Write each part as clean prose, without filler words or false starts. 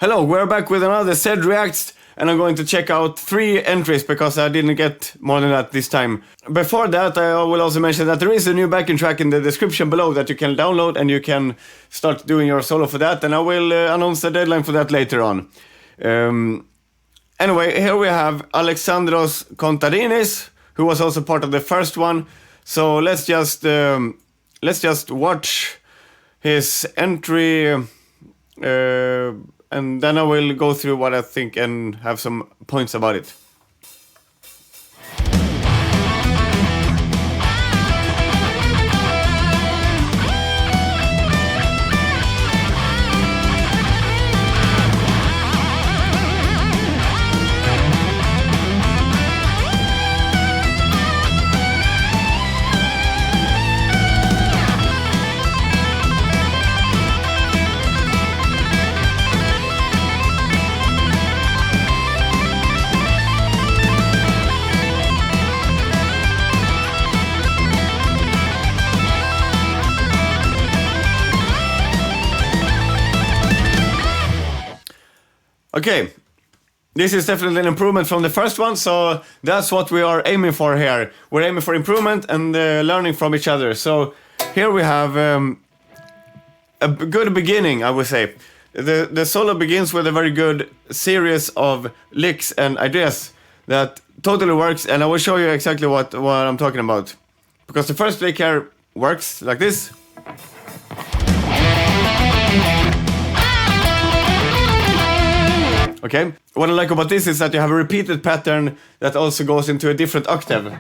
Hello, we're back with another Zed Reacts, and I'm going to check out 3 entries because I didn't get more than that this time. Before that, I will also mention that there is a new backing track in the description below that you can download, and you can start doing your solo for that, and I will announce the deadline for that later on. Anyway, here we have Alexandros Kontarinis, who was also part of the first one. So let's just watch his entry, and then I will go through what I think and have some points about it. Okay, this is definitely an improvement from the first one, so that's what we are aiming for here. We're aiming for improvement and learning from each other. So here we have a good beginning, I would say. The solo begins with a very good series of licks and ideas that totally works, and I will show you exactly what I'm talking about. Because the first lick here works like this. Okay, what I like about this is that you have a repeated pattern that also goes into a different octave.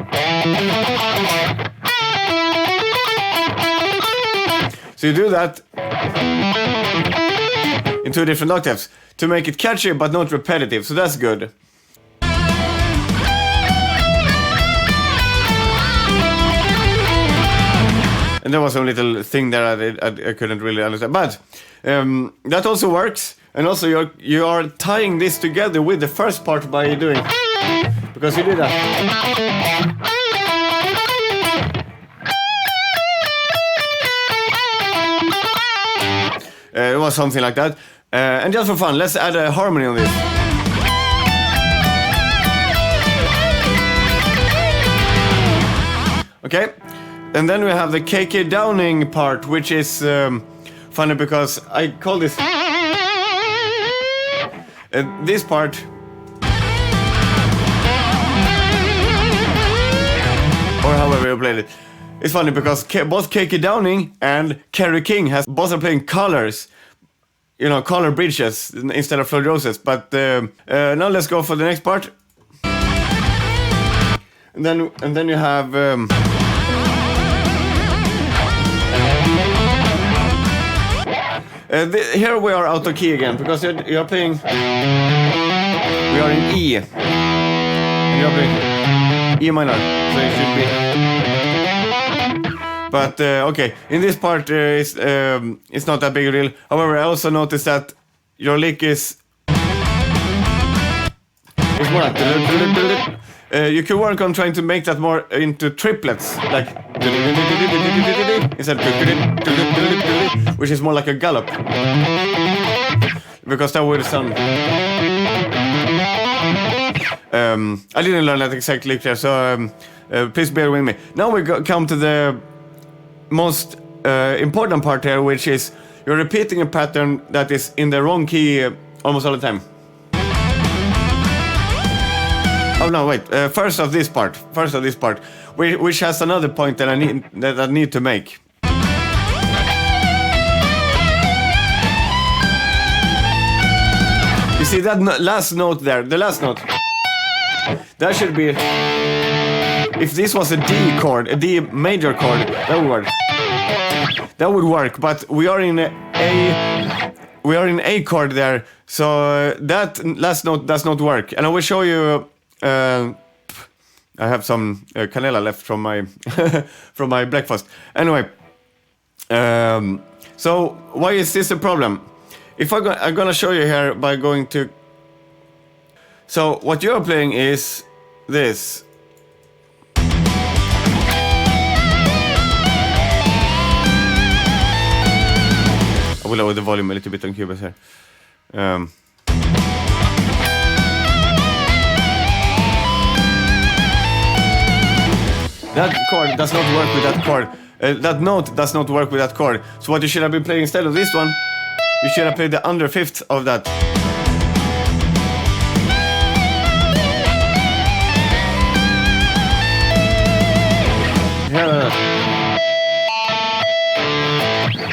So you do that in 2 different octaves to make it catchy but not repetitive, so that's good. And there was a little thing there I couldn't really understand, but that also works. And also you are tying this together with the first part by doing, because you did that. It was something like that. And just for fun, let's add a harmony on this. Okay, and then we have the KK downing part, which is funny because I call this... this part or however you played it, it's funny because both KK Downing and Kerry King both are playing colors, you know, color bridges instead of Floyd Roses. But now let's go for the next part, and then you have here we are out of key again, because you're playing... We are in E. And you're playing E minor, so it should be... But, okay, in this part it's not that big a deal. However, I also noticed that your lick is... It's more like... you could work on trying to make that more into triplets, like... Instead of... Which is more like a gallop. Because that would sound... I didn't learn that exact lick there, so please bear with me. Now we come to the most important part here, which is you're repeating a pattern that is in the wrong key almost all the time. Oh no, wait. First of this part, which has another point that I need to make. You see that last note there, the last note. That should be. If this was a D chord, a D major chord, that would work. That would work, but we are in A chord there, so that last note does not work. And I will show you. I have some canela left from my from my breakfast. Anyway, so why is this a problem? If I'm gonna show you here by going to. So what you're playing is this. I will lower the volume a little bit on Cubase here. that chord does not work with that chord. That note does not work with that chord. So what you should have been playing instead of this one, you should have played the under fifth of that.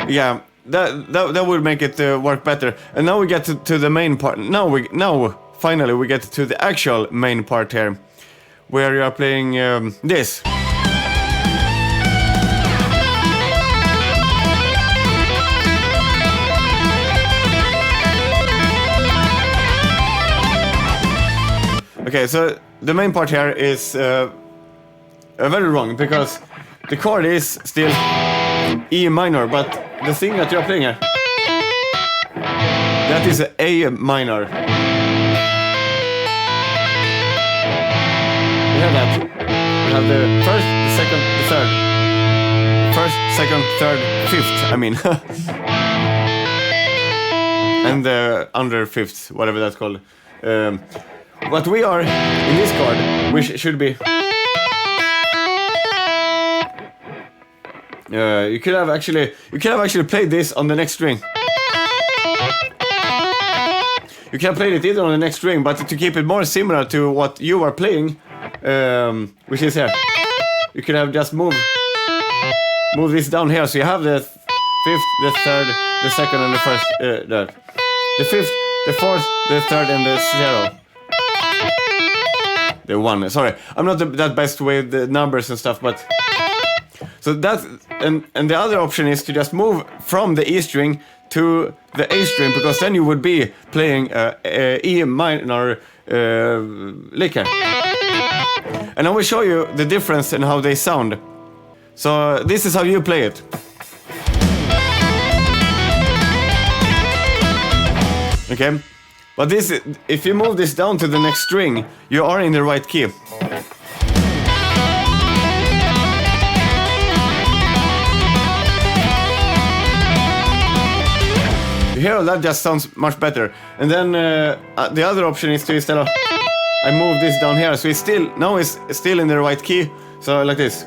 Yeah, that would make it work better. And now we get to the main part. Now finally we get to the actual main part here, where you are playing this. Okay, so the main part here is very wrong, because the chord is still E minor, but the thing that you're playing here, that is A minor. You hear that? We have the first, the second, the third. First, second, third, fifth, I mean. And the under fifth, whatever that's called. But we are in this chord, which should be. You could have actually played this on the next string. You can play it either on the next string, but to keep it more similar to what you are playing, which is here, you could have just move this down here, so you have the fifth, the third, the second, and the first. The fifth, the fourth, the third, and the zero. The one. Sorry, I'm not that best with the numbers and stuff, but. So that, and the other option is to just move from the E string to the A string, because then you would be playing E minor lick here. And I will show you the difference in how they sound. So this is how you play it. Okay, but this, if you move this down to the next string, you are in the right key. Here, that just sounds much better. And then the other option is to, instead of, I move this down here, so it's still in the right key. So like this.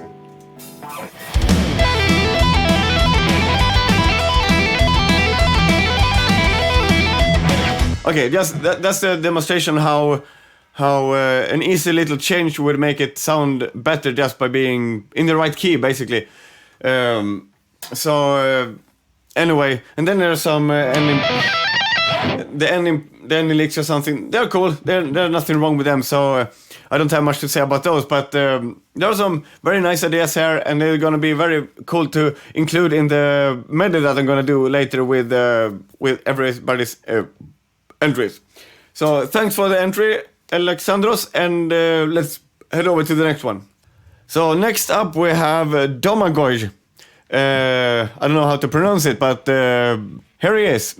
Okay, just that's the demonstration how an easy little change would make it sound better just by being in the right key, basically. Anyway, and then there's some the ending licks or something. They're cool. There's nothing wrong with them. So I don't have much to say about those. But there are some very nice ideas here, and they're gonna be very cool to include in the medley that I'm gonna do later with everybody's entries. So thanks for the entry, Alexandros, and let's head over to the next one. So next up we have Domagoj. I don't know how to pronounce it, but here he is.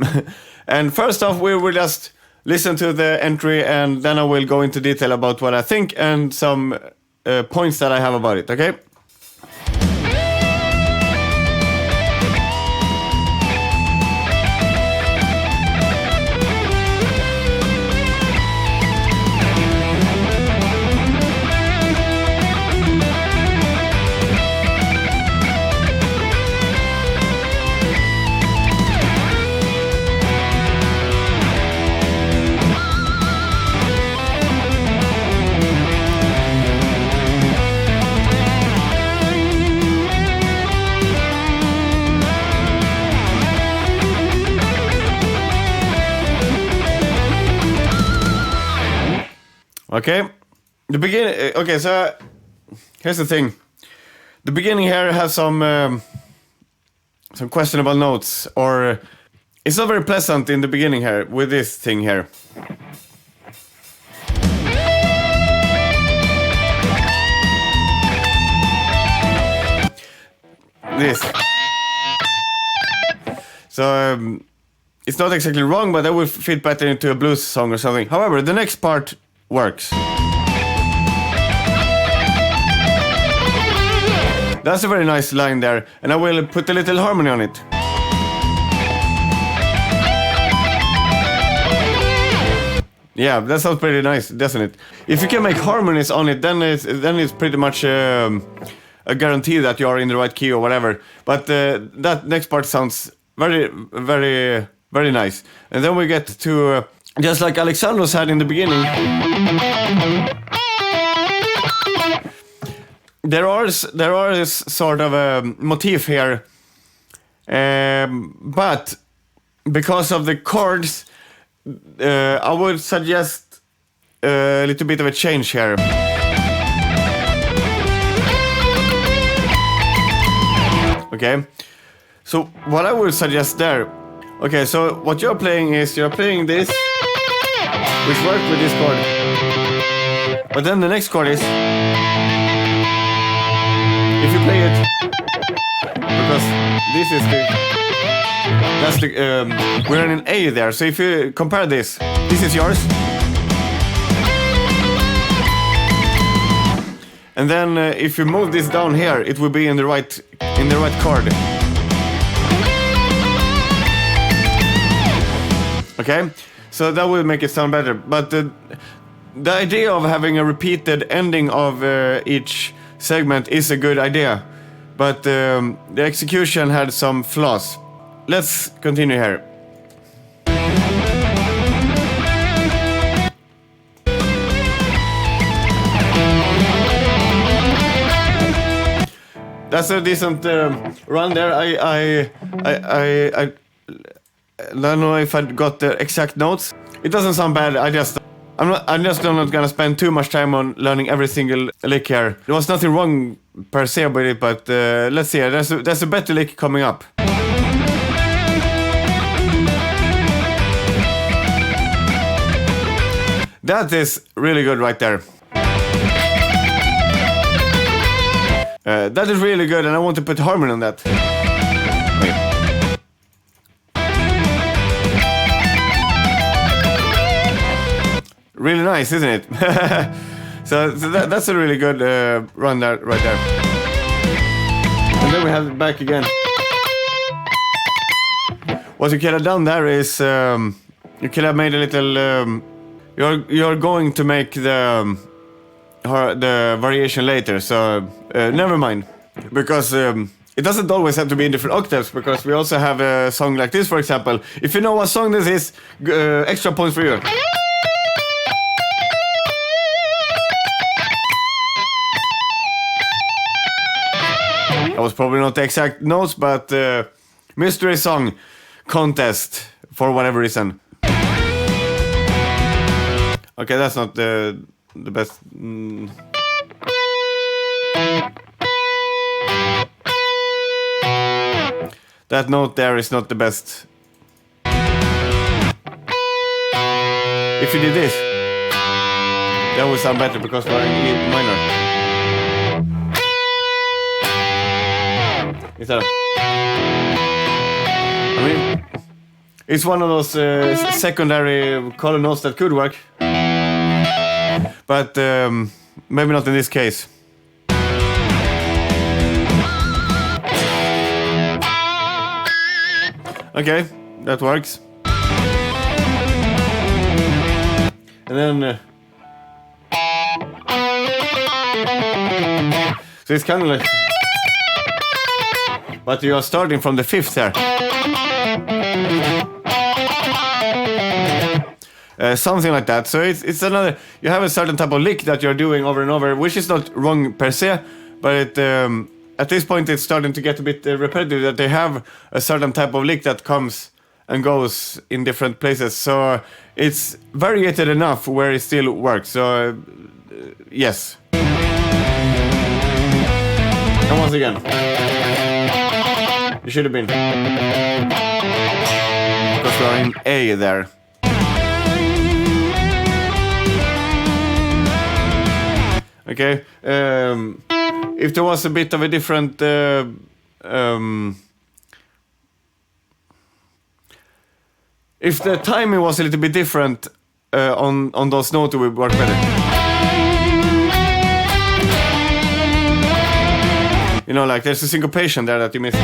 And first off, we will just listen to the entry, and then I will go into detail about what I think and some points that I have about it, okay? Okay, the beginning. Okay, so here's the thing. The beginning here has some questionable notes, or it's not very pleasant in the beginning here with this thing here. This. So it's not exactly wrong, but that would fit better into a blues song or something. However, the next part works. That's a very nice line there, and I will put a little harmony on it. Yeah, that sounds pretty nice, doesn't it? If you can make harmonies on it, then it's pretty much a guarantee that you are in the right key or whatever. But that next part sounds very, very, very nice. And then we get to just like Alexandros had in the beginning. There are sort of a motif here, but because of the chords, I would suggest a little bit of a change here. Okay, so what I would suggest there. Okay, so what you're playing is you're playing this, which works with this chord, but then the next chord is. If you play it, because this is we're in an A there. So if you compare this is yours, and then if you move this down here, it will be in the right chord. Okay, so that will make it sound better. But the idea of having a repeated ending of each segment is a good idea, but the execution had some flaws. Let's continue here. That's a decent run there. I don't know if I got the exact notes. It doesn't sound bad. I'm just not gonna spend too much time on learning every single lick here. There was nothing wrong per se with it, but let's see. There's a better lick coming up. That is really good right there. That is really good, and I want to put harmony on that. Wait. Really nice, isn't it? so that's a really good run there, right there. And then we have it back again. What you could have done there is you could have made a little. You're going to make the variation later, so never mind. Because it doesn't always have to be in different octaves, because we also have a song like this, for example. If you know what song this is, extra points for you. That was probably not the exact notes, but mystery song contest for whatever reason. Okay, that's not the best. That note there is not the best. If you did this, that would sound better because we're in E minor. Instead of, I mean, it's one of those secondary color notes that could work. But maybe not in this case. Okay, that works. And then so it's kind of like, but you are starting from the fifth there. Something like that. So it's another. You have a certain type of lick that you're doing over and over, which is not wrong per se, but at this point it's starting to get a bit repetitive. That they have a certain type of lick that comes and goes in different places. So it's variated enough where it still works. So yes. And once again, you should have been, because we are in A there. Okay, if there was a bit of a different if the timing was a little bit different on those notes, it would work better. You know, like there's a syncopation there that you miss.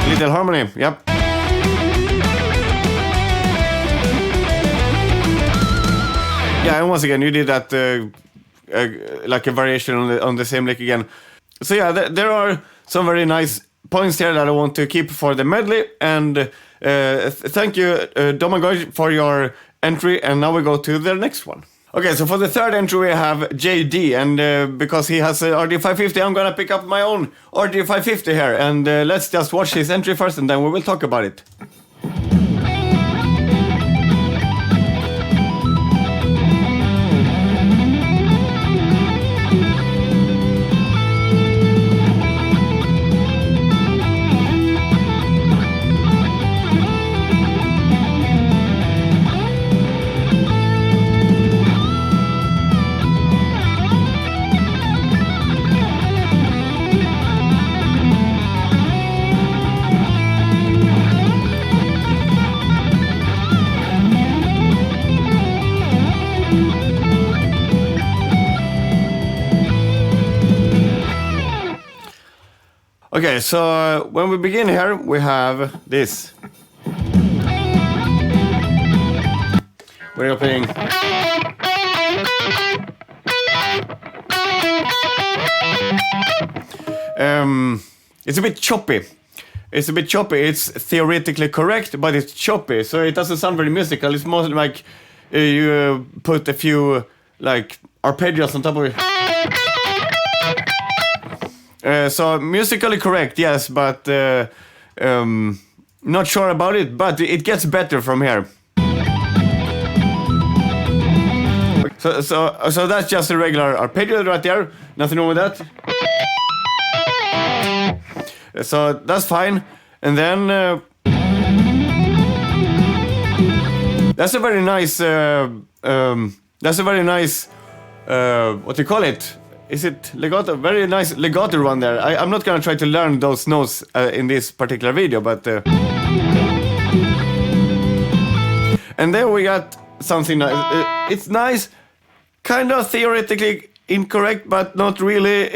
Little harmony, yep. Yeah, and once again, you did that like a variation on the same lick again. So yeah, there are some very nice points here that I want to keep for the medley. And thank you, Domagoj, for your entry. And now we go to the next one. Okay, so for the third entry we have JD, and because he has a RD550, I'm gonna pick up my own RD550 here, and let's just watch his entry first, and then we will talk about it. Okay, so when we begin here, we have this. We're playing. It's a bit choppy. It's a bit choppy. It's theoretically correct, but it's choppy, so it doesn't sound very musical. It's more like you put a few like arpeggios on top of it. So musically correct, yes, but not sure about it, but it gets better from here. So that's just a regular arpeggio right there, nothing wrong with that. So that's fine, and then that's a very nice what do you call it? Is it legato? Very nice legato run there. I'm not gonna try to learn those notes in this particular video, but and then we got something nice. It's nice, kind of theoretically incorrect, but not really.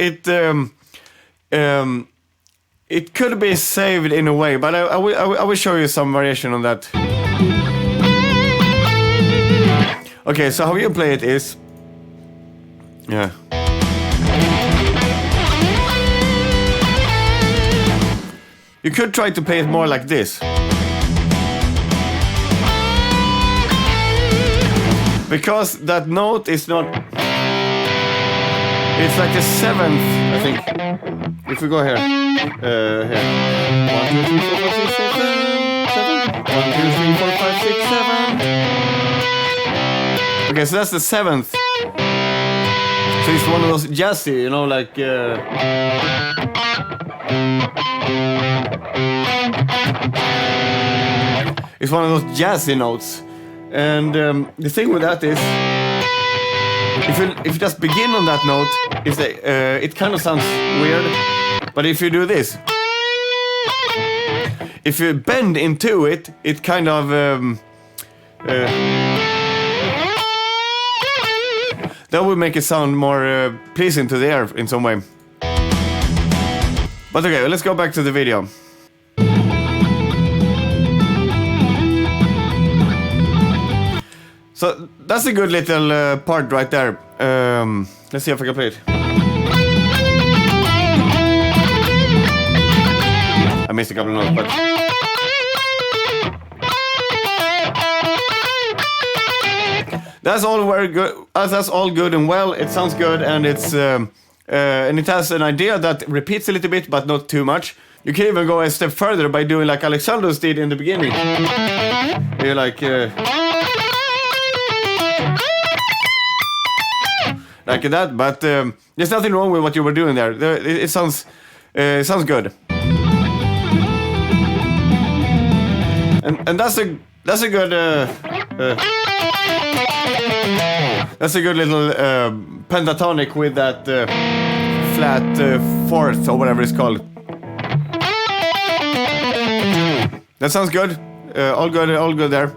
It could be saved in a way, but I will show you some variation on that. Okay, so how you play it is, yeah. You could try to play it more like this. Because that note is not... It's like the seventh, I think. If we go here. Here. 1, 2, 3, 4, 5, 6, 7. 1, 2, 3, 4, 5, 6, 7. Okay, so that's the seventh. So it's one of those jazzy, you know, like... It's one of those jazzy notes, and the thing with that is, if you just begin on that note, it kind of sounds weird. But if you do this, if you bend into it, it kind of that would make it sound more pleasing to the ear in some way. But okay, let's go back to the video. So that's a good little part right there. Let's see if I can play it. I missed a couple of notes, but... That's all very good. That's all good and well. It sounds good, and it's and it has an idea that repeats a little bit, but not too much. You can even go a step further by doing like Alexandros did in the beginning. You're like that, but there's nothing wrong with what you were doing there. It sounds good, and that's a good little pentatonic with that flat fourth or whatever it's called. That sounds good. All good there.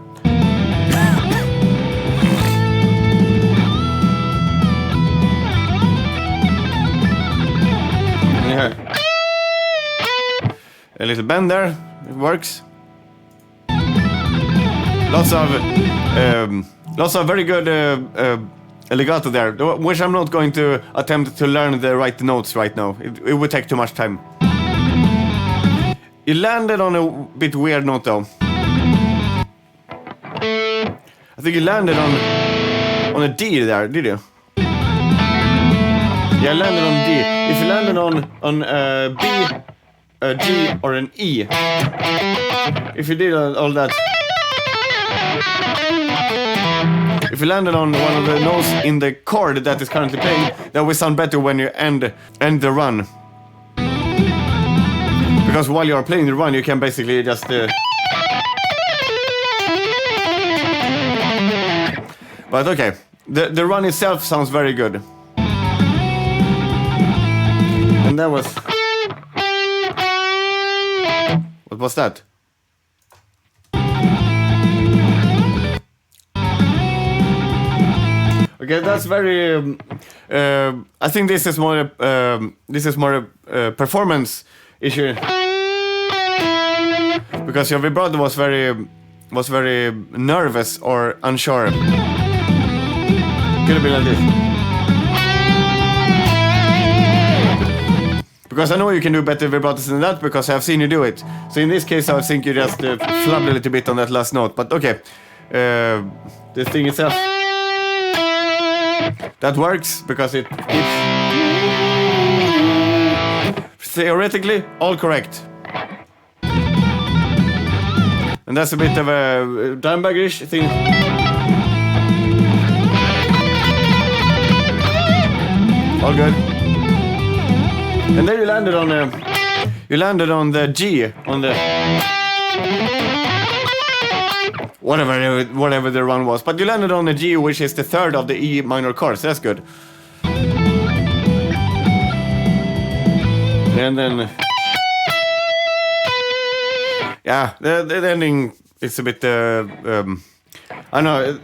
A little bend there, it works. Lots Lots of very good legato there, which I'm not going to attempt to learn the right notes right now. It would take too much time. You landed on a bit weird note though. I think you landed on a D there, did you? Yeah, I landed on D. If you landed on a B, a G, or an E, if you did all that, if you landed on one of the notes in the chord that is currently playing, that will sound better when you end the run. Because while you are playing the run, you can basically just... But okay, the run itself sounds very good. And that was... What was that? Okay, that's very... I think this is more a performance issue. Because your vibrato was very nervous or unsure. Could have been like this. Because I know you can do better vibratos than that, because I've seen you do it. So in this case, I think you just flubbed a little bit on that last note. But okay, the thing itself, that works because it keeps theoretically all correct. And that's a bit of a Dimebag-ish thing. All good. And then you landed on the G, on the whatever the run was. But you landed on the G, which is the third of the E minor chords. That's good. And then yeah, the ending is a bit I know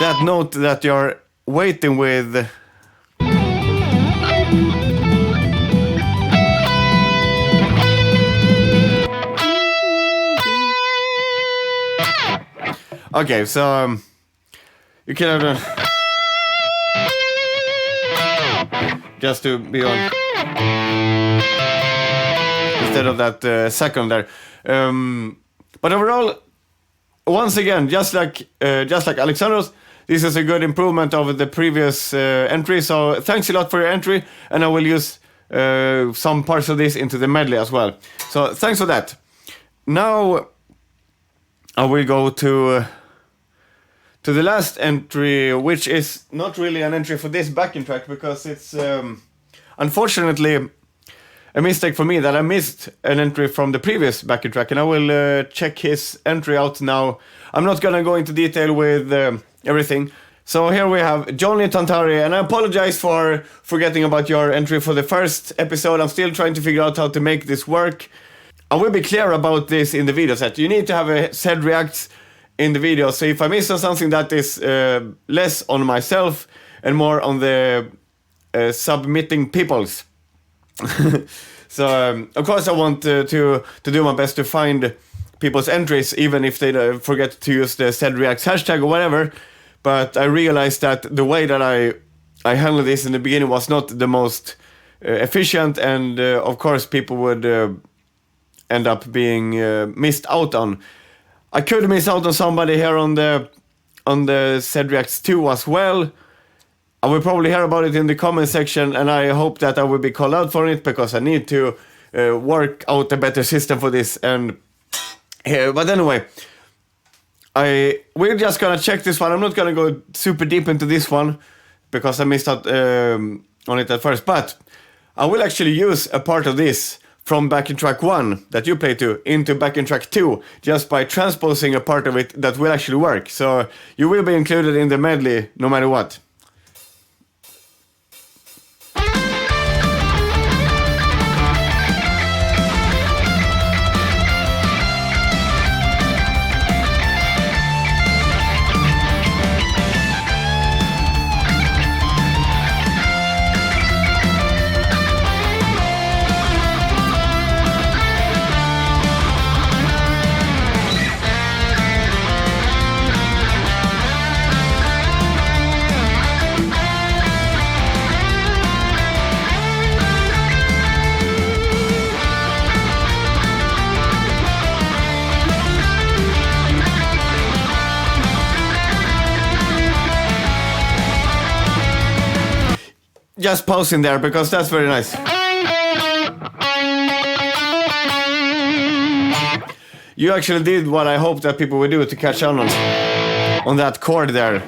that note that you're waiting with. Okay, so you can have done just to be on instead of that second there. But overall, once again, just like Alexandros, this is a good improvement over the previous entry. So thanks a lot for your entry, and I will use some parts of this into the medley as well. So thanks for that. Now I will go to the last entry, which is not really an entry for this backing track, because it's unfortunately a mistake for me that I missed an entry from the previous backing track, and I will check his entry out now. I'm not gonna go into detail with everything. So here we have Jonny, Tanttari, and I apologize for forgetting about your entry for the first episode. I'm still trying to figure out how to make this work. I will be clear about this in the video set. You need to have a Z reacts in the video, so if I miss on something, that is less on myself and more on the submitting peoples. So of course I want to do my best to find people's entries, even if they forget to use the Z reacts hashtag or whatever. But I realized that the way that I handled this in the beginning was not the most efficient, and of course people would end up being missed out on. I could miss out on somebody here on the Z reacts 2 as well. I will probably hear about it in the comment section, and I hope that I will be called out for it, because I need to work out a better system for this. And but anyway, we're just gonna check this one. I'm not gonna go super deep into this one because I missed out on it at first. But I will actually use a part of this from backing track 1 that you play to into backing track 2, just by transposing a part of it that will actually work. So you will be included in the medley no matter what. just pausing there because that's very nice. You actually did what I hoped that people would do to catch on that chord there.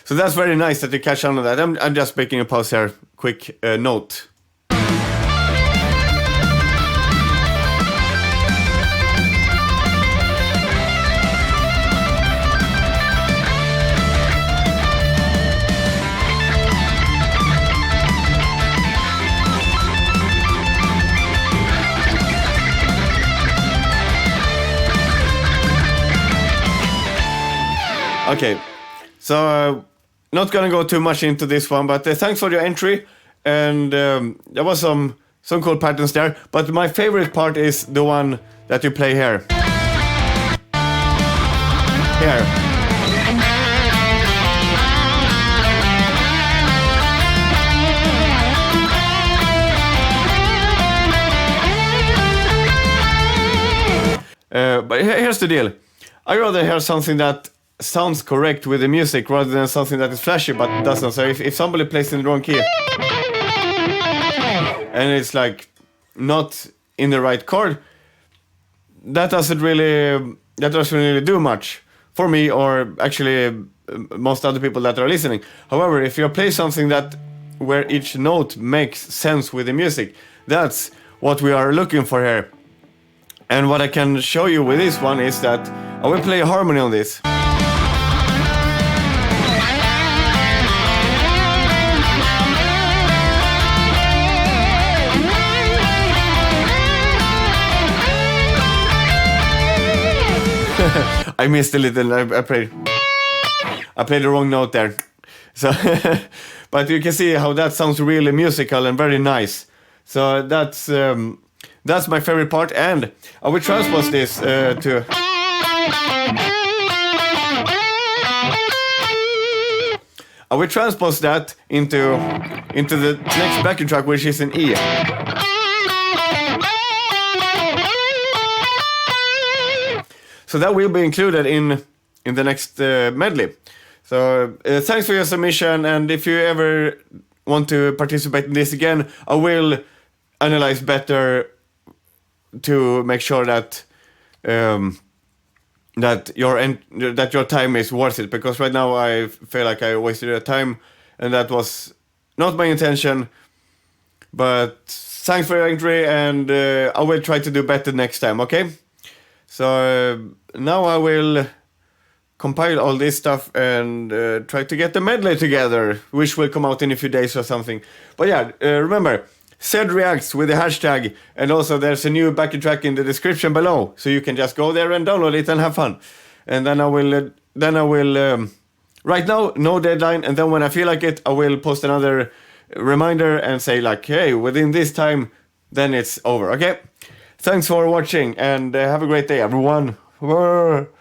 So that's very nice that you catch on that. I'm just making a pause here. Quick note. Okay, so not gonna go too much into this one, but thanks for your entry, and there was some cool patterns there, but my favorite part is the one that you play here. Here. But here's the deal. I rather hear something that sounds correct with the music rather than something that is flashy but doesn't. So if somebody plays in the wrong key and it's like not in the right chord, that doesn't really do much for me, or actually most other people that are listening. However, if you play something that where each note makes sense with the music, that's what we are looking for here. And what I can show you with this one is that I will play a harmony on this. I missed a little. I played the wrong note there. So, but you can see how that sounds really musical and very nice. So that's my favorite part, and I will transpose this to. I will transpose that into the next backing track, which is in E. So that will be included in the next medley. So thanks for your submission, and if you ever want to participate in this again, I will analyze better to make sure that that your time is worth it. Because right now I feel like I wasted your time, and that was not my intention. But thanks for your entry, and I will try to do better next time. Okay. So now I will compile all this stuff and try to get the medley together, which will come out in a few days or something. But yeah, remember, Zed Reacts with the hashtag, and also there's a new backing track in the description below, so you can just go there and download it and have fun. And then I will, right now, no deadline, and then when I feel like it, I will post another reminder and say like, hey, within this time, then it's over, okay? Thanks for watching, and have a great day, everyone.